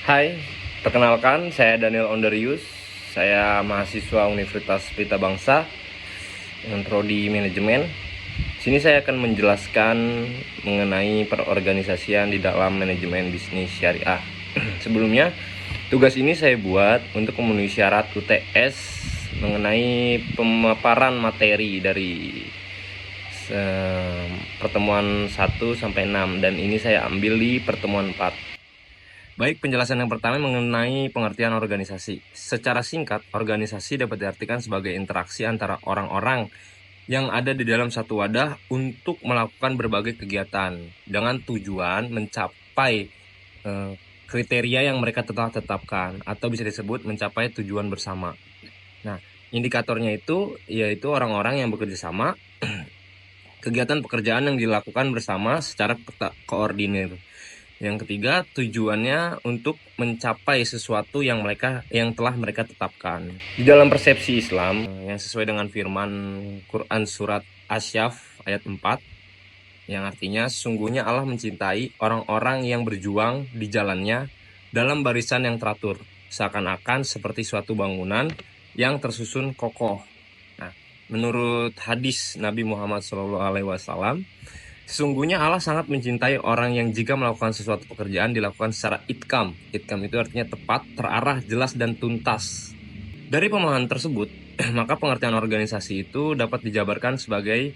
Hai, perkenalkan saya Daniel Onderius. Saya mahasiswa Universitas Pelita Bangsa dengan prodi manajemen. Sini saya akan menjelaskan mengenai perorganisasian di dalam manajemen bisnis syariah. Sebelumnya, tugas ini saya buat untuk memenuhi syarat UTS mengenai pemaparan materi dari pertemuan 1 sampai 6 dan ini saya ambil di pertemuan 4. Baik, penjelasan yang pertama mengenai pengertian organisasi. Secara singkat, organisasi dapat diartikan sebagai interaksi antara orang-orang yang ada di dalam satu wadah untuk melakukan berbagai kegiatan dengan tujuan mencapai kriteria yang mereka telah tetapkan atau bisa disebut mencapai tujuan bersama. Nah, indikatornya itu yaitu orang-orang yang bekerja sama, kegiatan pekerjaan yang dilakukan bersama secara koordinir. Yang ketiga, tujuannya untuk mencapai sesuatu yang telah mereka tetapkan. Di dalam persepsi Islam yang sesuai dengan firman Quran surat Asy-Syaff ayat 4 yang artinya sungguhnya Allah mencintai orang-orang yang berjuang di jalannya dalam barisan yang teratur, seakan-akan seperti suatu bangunan yang tersusun kokoh. Nah, menurut hadis Nabi Muhammad SAW, sesungguhnya Allah sangat mencintai orang yang jika melakukan sesuatu pekerjaan dilakukan secara itkam. Itkam itu artinya tepat, terarah, jelas, dan tuntas. Dari pemahaman tersebut, maka pengertian organisasi itu dapat dijabarkan sebagai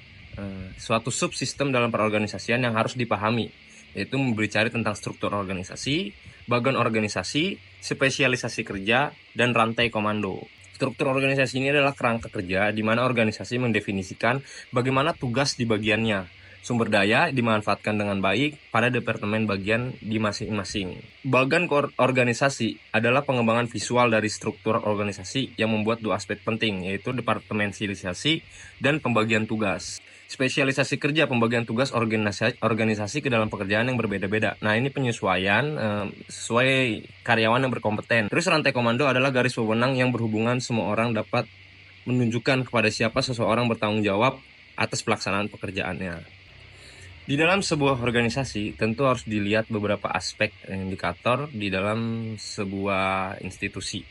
suatu subsistem dalam perorganisasian yang harus dipahami, yaitu berbicara tentang struktur organisasi, bagian organisasi, spesialisasi kerja, dan rantai komando. Struktur organisasi ini adalah kerangka kerja di mana organisasi mendefinisikan bagaimana tugas di bagiannya. Sumber daya dimanfaatkan dengan baik pada departemen bagian di masing-masing. Bagian organisasi adalah pengembangan visual dari struktur organisasi yang membuat dua aspek penting, yaitu departemensialisasi dan pembagian tugas. Spesialisasi kerja, pembagian tugas organisasi ke dalam pekerjaan yang berbeda-beda. Nah, ini penyesuaian sesuai karyawan yang berkompeten. Terus rantai komando adalah garis wewenang yang berhubungan semua orang dapat menunjukkan kepada siapa seseorang bertanggung jawab atas pelaksanaan pekerjaannya. Di dalam sebuah organisasi tentu harus dilihat beberapa aspek indikator di dalam sebuah institusi.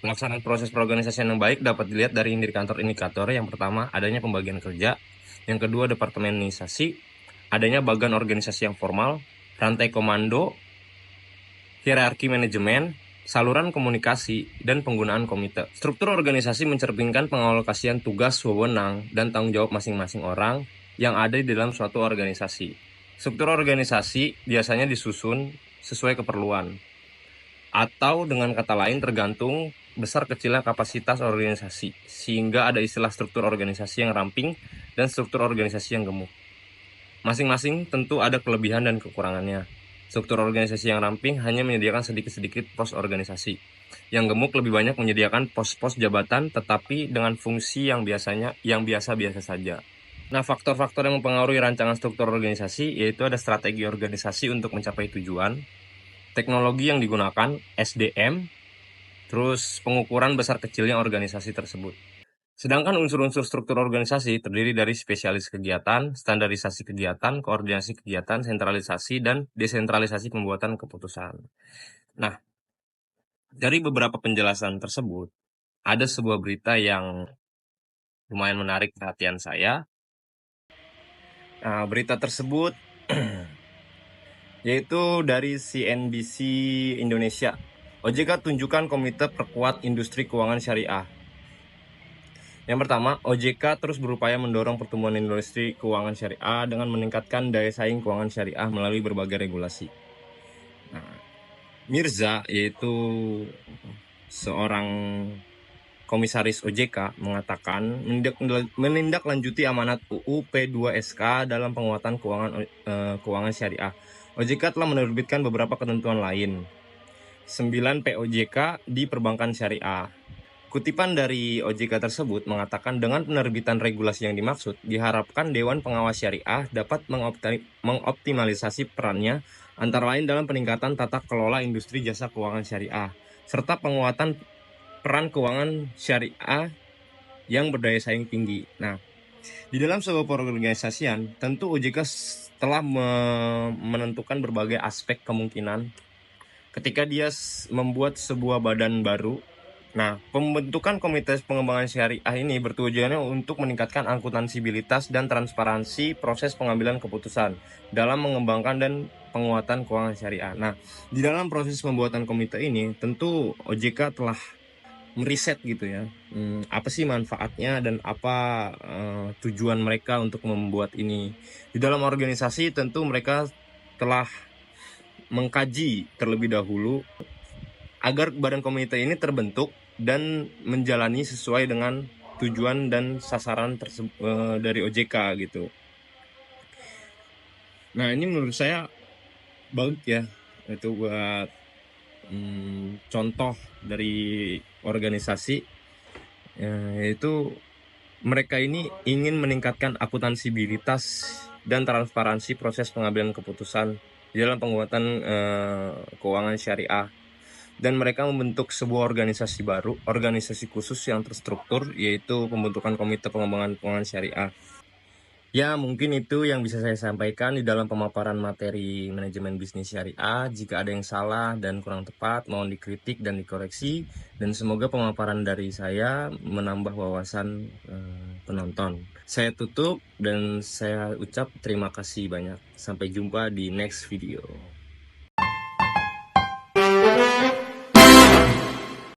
Pelaksanaan proses perorganisasian yang baik dapat dilihat dari indikator-indikator. Yang pertama, adanya pembagian kerja. Yang kedua, departemenisasi. Adanya bagian organisasi yang formal, rantai komando, hierarki manajemen, saluran komunikasi, dan penggunaan komite. Struktur organisasi mencerminkan pengalokasian tugas, wewenang, dan tanggung jawab masing-masing orang yang ada di dalam suatu organisasi. Struktur organisasi biasanya disusun sesuai keperluan, atau dengan kata lain tergantung besar kecilnya kapasitas organisasi, sehingga ada istilah struktur organisasi yang ramping dan struktur organisasi yang gemuk. Masing-masing tentu ada kelebihan dan kekurangannya. Struktur organisasi yang ramping hanya menyediakan sedikit-sedikit pos organisasi. Yang gemuk lebih banyak menyediakan pos-pos jabatan tetapi dengan fungsi yang biasa-biasa saja. Nah, faktor-faktor yang mempengaruhi rancangan struktur organisasi yaitu ada strategi organisasi untuk mencapai tujuan, teknologi yang digunakan, SDM, terus pengukuran besar kecilnya organisasi tersebut. Sedangkan unsur-unsur struktur organisasi terdiri dari spesialis kegiatan, standarisasi kegiatan, koordinasi kegiatan, sentralisasi, dan desentralisasi pembuatan keputusan. Nah, dari beberapa penjelasan tersebut, ada sebuah berita yang lumayan menarik perhatian saya. Nah, berita tersebut yaitu dari CNBC Indonesia. OJK tunjukkan komite perkuat industri keuangan syariah. Yang pertama, OJK terus berupaya mendorong pertumbuhan industri keuangan syariah dengan meningkatkan daya saing keuangan syariah melalui berbagai regulasi. Nah, Mirza, yaitu seorang komisaris OJK, mengatakan menindaklanjuti amanat UU P2SK dalam penguatan keuangan syariah. OJK telah menerbitkan beberapa ketentuan lain. 9 POJK di perbankan syariah. Kutipan dari OJK tersebut mengatakan dengan penerbitan regulasi yang dimaksud, diharapkan Dewan Pengawas Syariah dapat mengoptimalisasi perannya antara lain dalam peningkatan tata kelola industri jasa keuangan syariah, serta penguatan peran keuangan syariah yang berdaya saing tinggi. Nah, di dalam sebuah perorganisasian, tentu OJK telah menentukan berbagai aspek kemungkinan ketika dia membuat sebuah badan baru. Nah, pembentukan Komite Pengembangan Syariah ini bertujuan untuk meningkatkan akuntansibilitas dan transparansi proses pengambilan keputusan dalam mengembangkan dan penguatan keuangan syariah. Nah, di dalam proses pembuatan komite ini, tentu OJK telah meriset gitu ya, apa sih manfaatnya dan apa tujuan mereka untuk membuat ini. Di dalam organisasi tentu mereka telah mengkaji terlebih dahulu agar badan komite ini terbentuk dan menjalani sesuai dengan tujuan dan sasaran dari OJK gitu. Nah, ini menurut saya bagus ya, itu buat contoh dari organisasi, yaitu mereka ini ingin meningkatkan akuntansibilitas dan transparansi proses pengambilan keputusan di dalam penguatan keuangan syariah. Dan mereka membentuk sebuah organisasi baru, organisasi khusus yang terstruktur, yaitu pembentukan Komite Pengembangan Keuangan Syariah. Ya, mungkin itu yang bisa saya sampaikan di dalam pemaparan materi manajemen bisnis syariah. Jika ada yang salah dan kurang tepat, mohon dikritik dan dikoreksi. Dan semoga pemaparan dari saya menambah wawasan penonton. Saya tutup dan saya ucap terima kasih banyak. Sampai jumpa di next video.